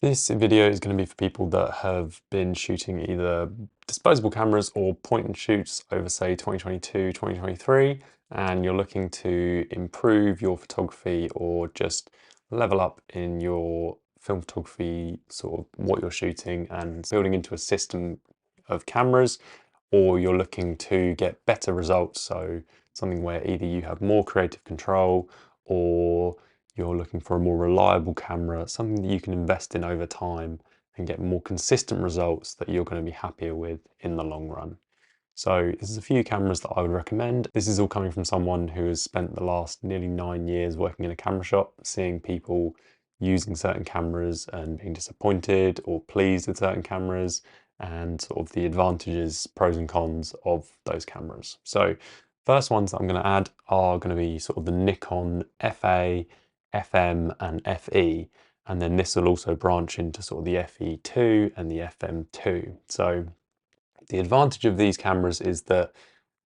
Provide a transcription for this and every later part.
This video is going to be for people that have been shooting either disposable cameras or point and shoots over say 2022, 2023, and you're looking to improve your photography or just level up in your film photography, sort of what you're shooting and building into a system of cameras, or you're looking to get better results. So something where either you have more creative control or you're looking for a more reliable camera, something that you can invest in over time and get more consistent results that you're going to be happier with in the long run. So this is a few cameras that I would recommend. This is all coming from someone who has spent the last nearly 9 years working in a camera shop, seeing people using certain cameras and being disappointed or pleased with certain cameras, and sort of the advantages, pros and cons of those cameras. So first ones that I'm going to add are going to be sort of the Nikon FA, FM and FE, and then this will also branch into sort of the FE2 and the FM2. So the advantage of these cameras is that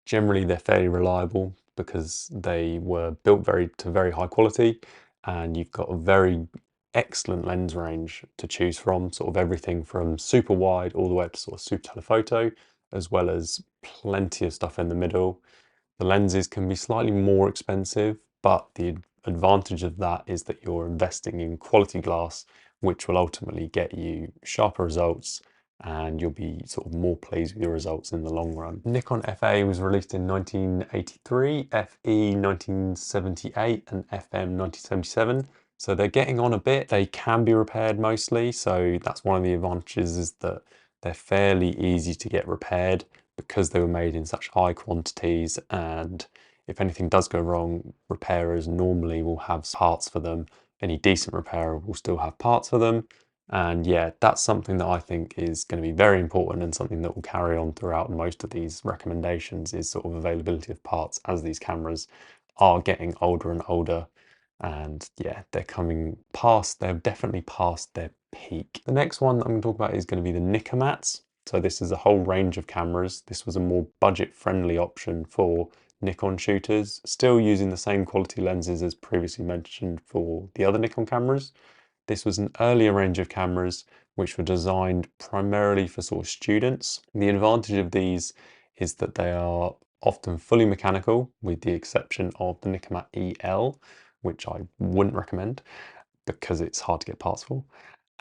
generally they're fairly reliable because they were built to very high quality, and you've got a very excellent lens range to choose from, sort of everything from super wide all the way up to sort of super telephoto, as well as plenty of stuff in the middle. The lenses can be slightly more expensive, but the advantage of that is that you're investing in quality glass, which will ultimately get you sharper results, and you'll be sort of more pleased with your results in the long run. Nikon FA was released in 1983, FE 1978, and FM 1977. So they're getting on a bit. They can be repaired mostly. So that's one of the advantages, is that they're fairly easy to get repaired because they were made in such high quantities. And if anything does go wrong, repairers normally will have parts for them. Any decent repairer will still have parts for them. And yeah, that's something that I think is going to be very important, and something that will carry on throughout most of these recommendations, is sort of availability of parts as these cameras are getting older and older. And yeah, they're definitely past their peak. The next one that I'm going to talk about is going to be the Nikkormats. So this is a whole range of cameras. This was a more budget-friendly option for Nikon shooters, still using the same quality lenses as previously mentioned for the other Nikon cameras. This was an earlier range of cameras which were designed primarily for sort of students. The advantage of these is that they are often fully mechanical, with the exception of the Nikkormat EL, which I wouldn't recommend because it's hard to get parts for.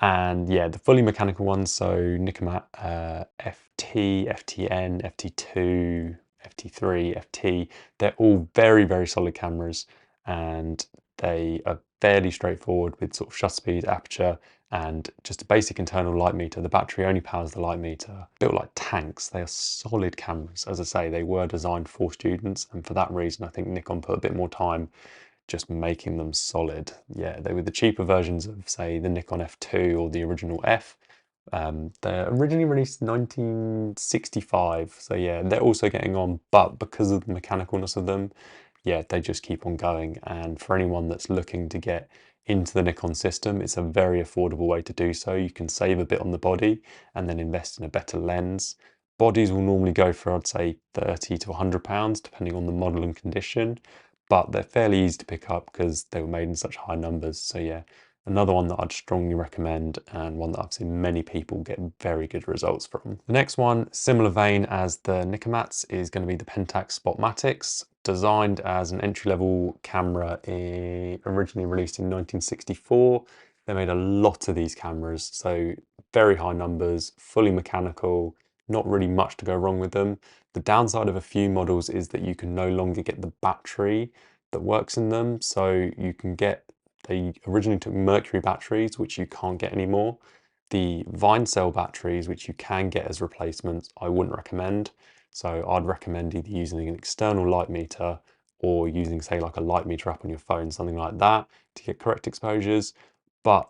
And yeah, the fully mechanical ones, so Nikkormat FT, FTN, FT2, FT3, FT, they're all very, very solid cameras, and they are fairly straightforward with sort of shutter speed, aperture, and just a basic internal light meter. The battery only powers the light meter. Built like tanks, they are solid cameras. As I say, they were designed for students, and for that reason, I think Nikon put a bit more time just making them solid. Yeah, they were the cheaper versions of, say, the Nikon F2 or the original F. They're originally released in 1965, so yeah, they're also getting on, but because of the mechanicalness of them, yeah, they just keep on going. And for anyone that's looking to get into the Nikon system, it's a very affordable way to do so. You can save a bit on the body and then invest in a better lens. Bodies will normally go for, I'd say, 30 to £100, depending on the model and condition, but they're fairly easy to pick up because they were made in such high numbers. So yeah, another one that I'd strongly recommend, and one that I've seen many people get very good results from. The next one, similar vein as the Nikkormats, is going to be the Pentax Spotmatics, designed as an entry-level camera, originally released in 1964. They made a lot of these cameras, so very high numbers, fully mechanical, not really much to go wrong with them. The downside of a few models is that you can no longer get the battery that works in them. So you can get, they originally took mercury batteries, which you can't get anymore. The Vine cell batteries, which you can get as replacements, I wouldn't recommend. So I'd recommend either using an external light meter or using, say, like a light meter app on your phone, something like that, to get correct exposures. But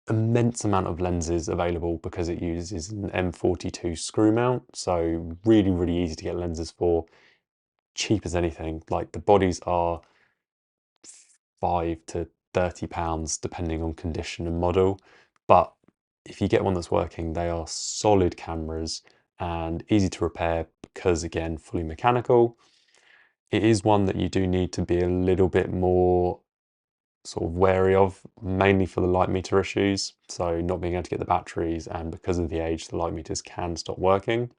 immense amount of lenses available because it uses an M42 screw mount, so really, really easy to get lenses for, cheap as anything. Like, the bodies are £5 to £30 depending on condition and model, but if you get one that's working, they are solid cameras and easy to repair because, again, fully mechanical. It is one that you do need to be a little bit more sort of wary of, mainly for the light meter issues. So not being able to get the batteries, and because of the age, the light meters can stop working.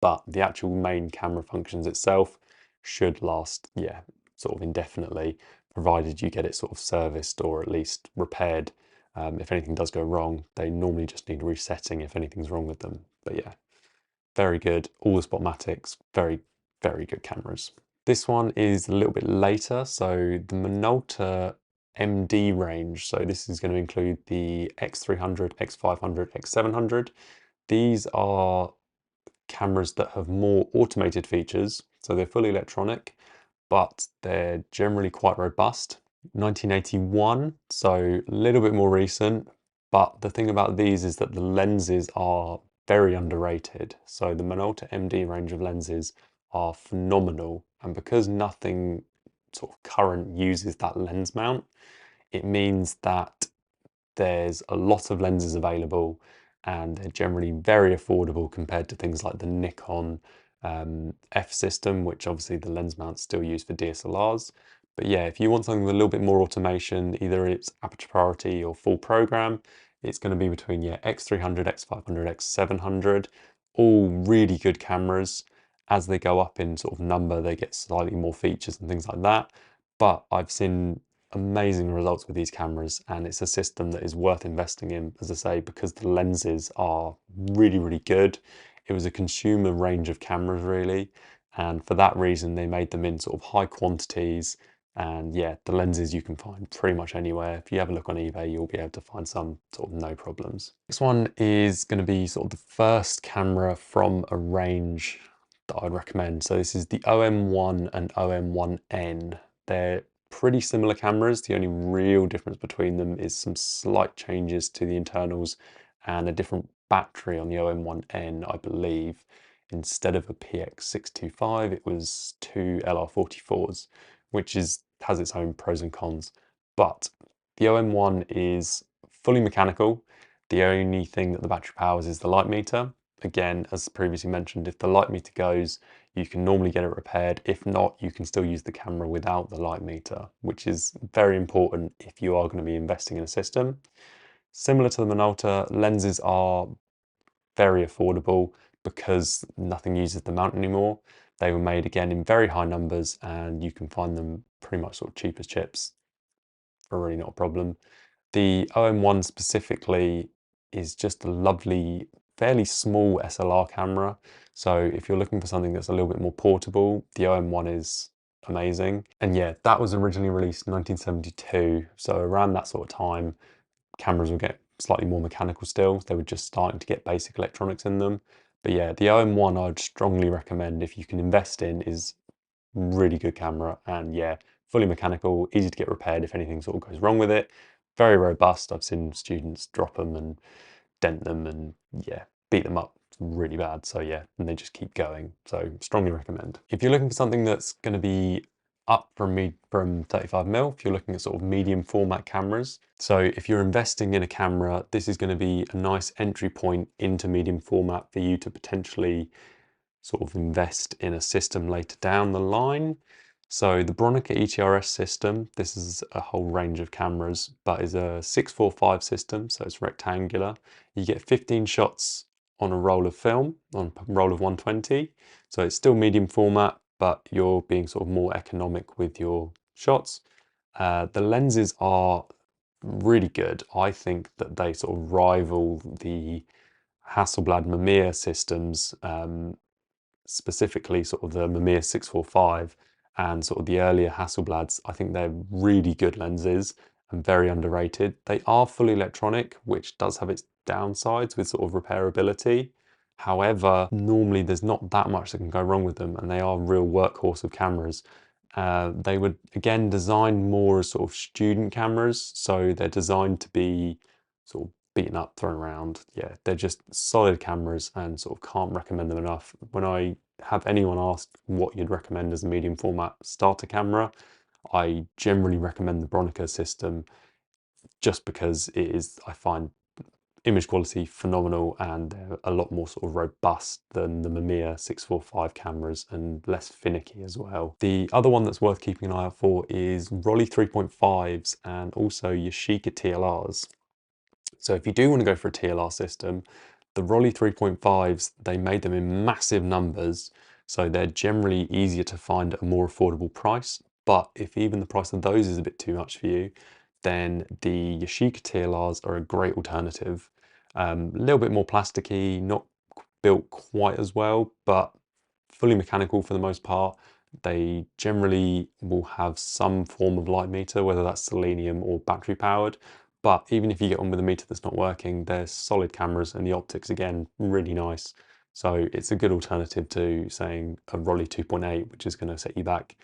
But the actual main camera functions itself should last, yeah, sort of indefinitely, provided you get it sort of serviced or at least repaired. If anything does go wrong, they normally just need resetting if anything's wrong with them. But yeah, very good. All the Spotmatics, very, very good cameras. This one is a little bit later, so the Minolta MD range. So this is going to include the X300, X500, X700. These are cameras that have more automated features. So they're fully electronic, but they're generally quite robust. 1981, so a little bit more recent. But the thing about these is that the lenses are very underrated. So the Minolta MD range of lenses are phenomenal. And because nothing sort of current uses that lens mount, it means that there's a lot of lenses available and they're generally very affordable compared to things like the Nikon F system, which obviously the lens mount's still used for DSLRs. But yeah, if you want something with a little bit more automation, either it's aperture priority or full program, it's going to be between, yeah, X300, X500, X700, all really good cameras. As they go up in sort of number, they get slightly more features and things like that. But I've seen amazing results with these cameras, and it's a system that is worth investing in, as I say, because the lenses are really, really good. It was a consumer range of cameras really, and for that reason they made them in sort of high quantities. And yeah, the lenses you can find pretty much anywhere. If you have a look on eBay, you'll be able to find some sort of no problems. Next one is going to be sort of the first camera from a range that I'd recommend. So this is the OM1 and OM1N. They're pretty similar cameras. The only real difference between them is some slight changes to the internals and a different battery on the OM1N, I believe. Instead of a PX625, it was two LR44s, which has its own pros and cons. But the OM1 is fully mechanical. The only thing that the battery powers is the light meter. Again, as previously mentioned, if the light meter goes, you can normally get it repaired. If not, you can still use the camera without the light meter, which is very important if you are going to be investing in a system. Similar to the Minolta, lenses are very affordable because nothing uses the mount anymore. They were made again in very high numbers, and you can find them pretty much sort of cheap as chips for really not a problem. The OM1 specifically is just a lovely, fairly small SLR camera. So if you're looking for something that's a little bit more portable, the OM1 is amazing. And yeah, that was originally released in 1972. So around that sort of time, cameras would get slightly more mechanical still. They were just starting to get basic electronics in them. But yeah, the OM1 I'd strongly recommend if you can invest in. Is really good camera, and yeah, fully mechanical, easy to get repaired if anything sort of goes wrong with it. Very robust. I've seen students drop them and dent them and yeah, beat them up really bad. So yeah, and they just keep going. So strongly recommend. If you're looking for something that's going to be up from 35mm, if you're looking at sort of medium format cameras. So if you're investing in a camera, this is going to be a nice entry point into medium format for you to potentially sort of invest in a system later down the line. So the Bronica ETRS system, this is a whole range of cameras, but is a 645 system, so it's rectangular. You get 15 shots on a roll of film, on a roll of 120. So it's still medium format, but you're being sort of more economic with your shots. The lenses are really good. I think that they sort of rival the Hasselblad Mamiya systems, specifically sort of the Mamiya 645 and sort of the earlier Hasselblads. I think they're really good lenses and very underrated. They are fully electronic, which does have its downsides with sort of repairability. However, normally there's not that much that can go wrong with them, and they are real workhorse of cameras. They were again designed more as sort of student cameras, so they're designed to be sort of beaten up, thrown around. Yeah, they're just solid cameras and sort of can't recommend them enough. When I have anyone ask what you'd recommend as a medium format starter camera, I generally recommend the Bronica system just because it is, I find, image quality phenomenal, and they're a lot more sort of robust than the Mamiya 645 cameras and less finicky as well. The other one that's worth keeping an eye out for is Rolly 3.5s and also Yashica TLRs. So if you do want to go for a TLR system, the Rolly 3.5s, they made them in massive numbers, so they're generally easier to find at a more affordable price. But if even the price of those is a bit too much for you, then the Yashica TLRs are a great alternative. A little bit more plasticky, not built quite as well, but fully mechanical for the most part. They generally will have some form of light meter, whether that's selenium or battery powered. But even if you get on with a meter that's not working, they're solid cameras, and the optics, again, really nice. So it's a good alternative to saying a Rolly 2.8, which is going to set you back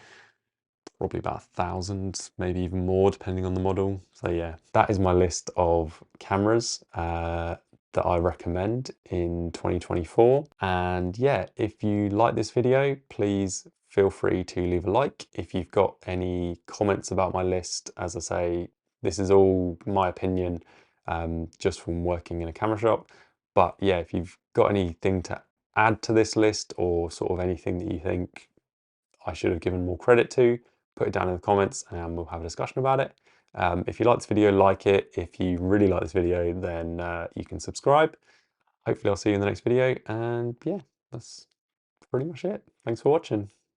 probably about 1,000, maybe even more, depending on the model. So yeah, that is my list of cameras that I recommend in 2024. And yeah, if you like this video, please feel free to leave a like. If you've got any comments about my list, as I say, this is all my opinion, just from working in a camera shop. But yeah, if you've got anything to add to this list, or sort of anything that you think I should have given more credit to, put it down in the comments and we'll have a discussion about it. If you like this video, like it. If you really like this video, then you can subscribe. Hopefully I'll see you in the next video, and yeah, that's pretty much it. Thanks for watching.